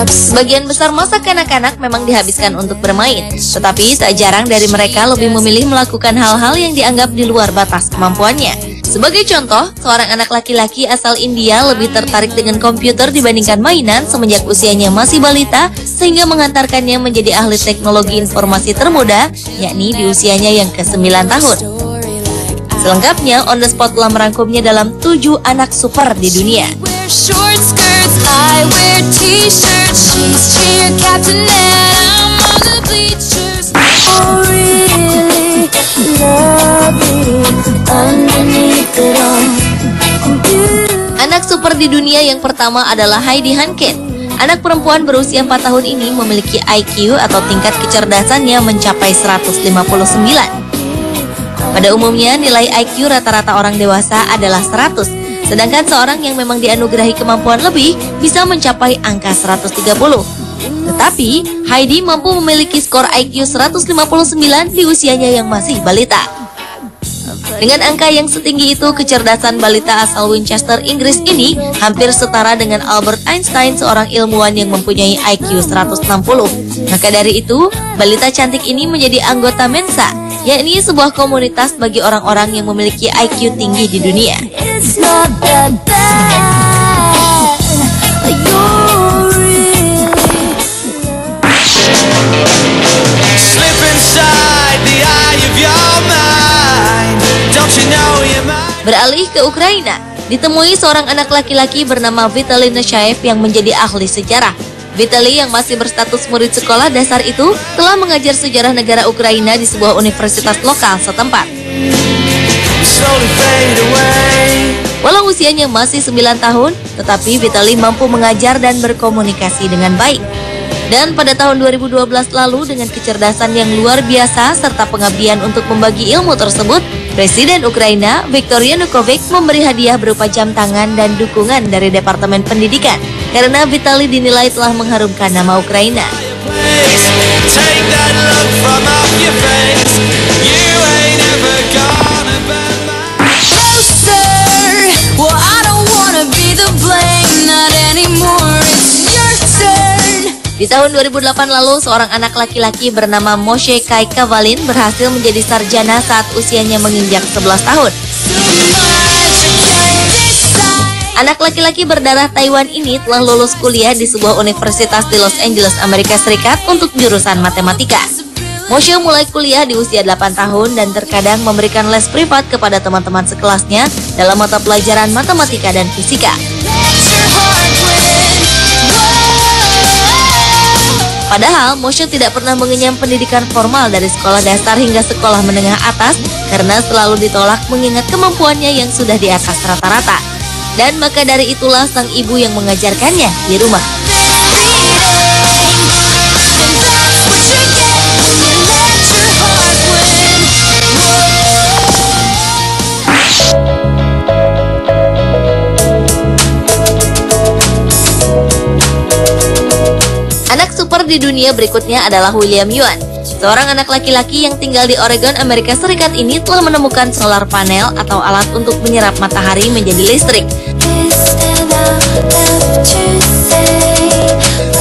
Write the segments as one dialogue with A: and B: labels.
A: Sebagian besar masa kanak-kanak memang dihabiskan untuk bermain, tetapi tak jarang dari mereka lebih memilih melakukan hal-hal yang dianggap di luar batas kemampuannya. Sebagai contoh, seorang anak laki-laki asal India lebih tertarik dengan komputer dibandingkan mainan semenjak usianya masih balita, sehingga mengantarkannya menjadi ahli teknologi informasi termuda, yakni di usianya yang ke-9 tahun. Selengkapnya, On The Spot telah merangkumnya dalam 7 anak super di dunia. Anak super di dunia yang pertama adalah Heidi Hankin. Anak perempuan berusia 4 tahun ini memiliki IQ atau tingkat kecerdasannya mencapai 159. Pada umumnya, nilai IQ rata-rata orang dewasa adalah 100, sedangkan seorang yang memang dianugerahi kemampuan lebih bisa mencapai angka 130. Tetapi, Heidi mampu memiliki skor IQ 159 di usianya yang masih balita. Dengan angka yang setinggi itu, kecerdasan balita asal Winchester, Inggris ini hampir setara dengan Albert Einstein, seorang ilmuwan yang mempunyai IQ 160. Maka dari itu, balita cantik ini menjadi anggota Mensa, yakni sebuah komunitas bagi orang-orang yang memiliki IQ tinggi di dunia. Beralih ke Ukraina, ditemui seorang anak laki-laki bernama Vitaly Neshaev yang menjadi ahli sejarah. Vitaly yang masih berstatus murid sekolah dasar itu telah mengajar sejarah negara Ukraina di sebuah universitas lokal setempat. Walau usianya masih 9 tahun, tetapi Vitaly mampu mengajar dan berkomunikasi dengan baik. Dan pada tahun 2012 lalu, dengan kecerdasan yang luar biasa serta pengabdian untuk membagi ilmu tersebut, Presiden Ukraina, Viktor Yanukovych, memberi hadiah berupa jam tangan dan dukungan dari Departemen Pendidikan karena Vitaly dinilai telah mengharumkan nama Ukraina. Di tahun 2008 lalu, seorang anak laki-laki bernama Moshe Kai Kavalin berhasil menjadi sarjana saat usianya menginjak 11 tahun. Anak laki-laki berdarah Taiwan ini telah lulus kuliah di sebuah universitas di Los Angeles, Amerika Serikat untuk jurusan matematika. Moshe mulai kuliah di usia 8 tahun dan terkadang memberikan les privat kepada teman-teman sekelasnya dalam mata pelajaran matematika dan fisika. Padahal, Moshe tidak pernah mengenyam pendidikan formal dari sekolah dasar hingga sekolah menengah atas karena selalu ditolak mengingat kemampuannya yang sudah di atas rata-rata. Dan maka dari itulah sang ibu yang mengajarkannya di rumah. Di dunia berikutnya adalah William Yuan. Seorang anak laki-laki yang tinggal di Oregon, Amerika Serikat ini telah menemukan solar panel atau alat untuk menyerap matahari menjadi listrik.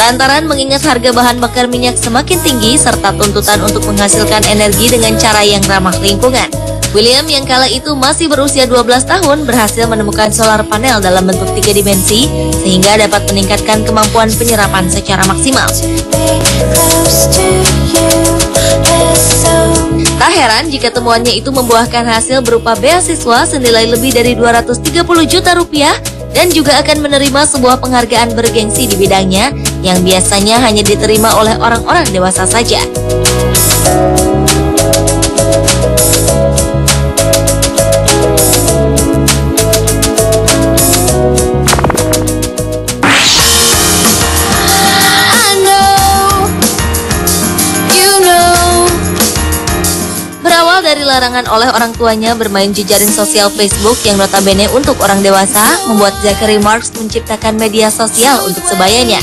A: Lantaran mengingat harga bahan bakar minyak semakin tinggi serta tuntutan untuk menghasilkan energi dengan cara yang ramah lingkungan, William yang kala itu masih berusia 12 tahun berhasil menemukan solar panel dalam bentuk 3 dimensi sehingga dapat meningkatkan kemampuan penyerapan secara maksimal. Tak heran jika temuannya itu membuahkan hasil berupa beasiswa senilai lebih dari 230 juta rupiah dan juga akan menerima sebuah penghargaan bergengsi di bidangnya yang biasanya hanya diterima oleh orang-orang dewasa saja. Dari larangan oleh orang tuanya bermain jejaring sosial Facebook yang notabene untuk orang dewasa, membuat Zachary Marks menciptakan media sosial untuk sebayanya.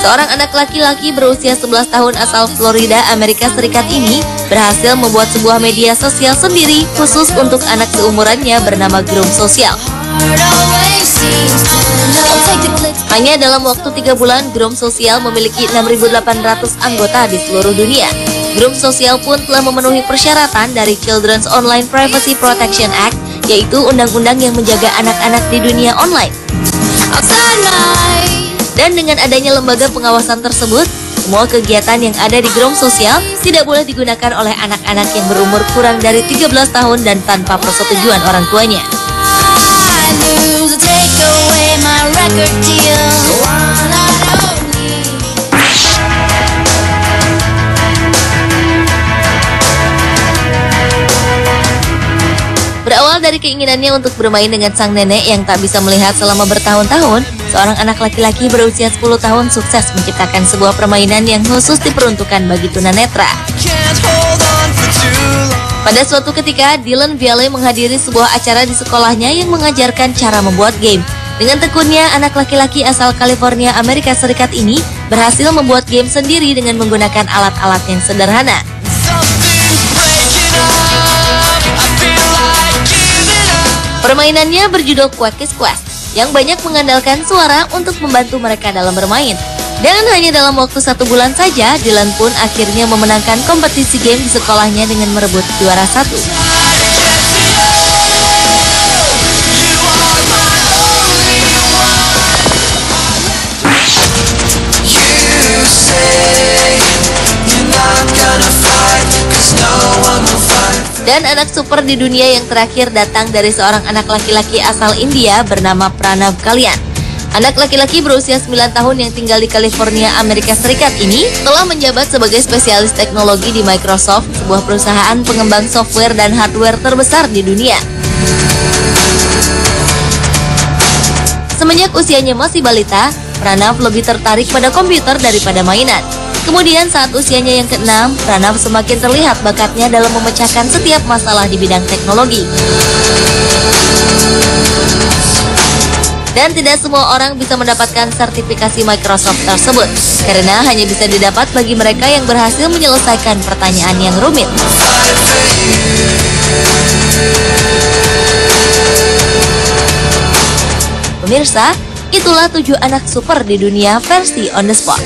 A: Seorang anak laki-laki berusia 11 tahun asal Florida, Amerika Serikat ini berhasil membuat sebuah media sosial sendiri khusus untuk anak seumurannya bernama Groom Sosial. Hanya dalam waktu 3 bulan, Grup Sosial memiliki 6.800 anggota di seluruh dunia. Grup Sosial pun telah memenuhi persyaratan dari Children's Online Privacy Protection Act, yaitu undang-undang yang menjaga anak-anak di dunia online. Dan dengan adanya lembaga pengawasan tersebut, semua kegiatan yang ada di Grup Sosial tidak boleh digunakan oleh anak-anak yang berumur kurang dari 13 tahun dan tanpa persetujuan orang tuanya. Berawal dari keinginannya untuk bermain dengan sang nenek yang tak bisa melihat selama bertahun-tahun, seorang anak laki-laki berusia 10 tahun sukses menciptakan sebuah permainan yang khusus diperuntukkan bagi tunanetra. Pada suatu ketika, Dylan Viale menghadiri sebuah acara di sekolahnya yang mengajarkan cara membuat game. Dengan tekunnya, anak laki-laki asal California, Amerika Serikat ini berhasil membuat game sendiri dengan menggunakan alat-alat yang sederhana. Permainannya berjudul Quack's Quest, yang banyak mengandalkan suara untuk membantu mereka dalam bermain. Dan hanya dalam waktu 1 bulan saja, Dylan pun akhirnya memenangkan kompetisi game di sekolahnya dengan merebut juara 1. Dan anak super di dunia yang terakhir datang dari seorang anak laki-laki asal India bernama Pranav Kalyan. Anak laki-laki berusia 9 tahun yang tinggal di California, Amerika Serikat ini telah menjabat sebagai spesialis teknologi di Microsoft, sebuah perusahaan pengembang software dan hardware terbesar di dunia. Semenjak usianya masih balita, Pranav lebih tertarik pada komputer daripada mainan. Kemudian saat usianya yang ke-6, Pranav semakin terlihat bakatnya dalam memecahkan setiap masalah di bidang teknologi. Dan tidak semua orang bisa mendapatkan sertifikasi Microsoft tersebut, karena hanya bisa didapat bagi mereka yang berhasil menyelesaikan pertanyaan yang rumit. Pemirsa, itulah 7 anak super di dunia versi On The Spot.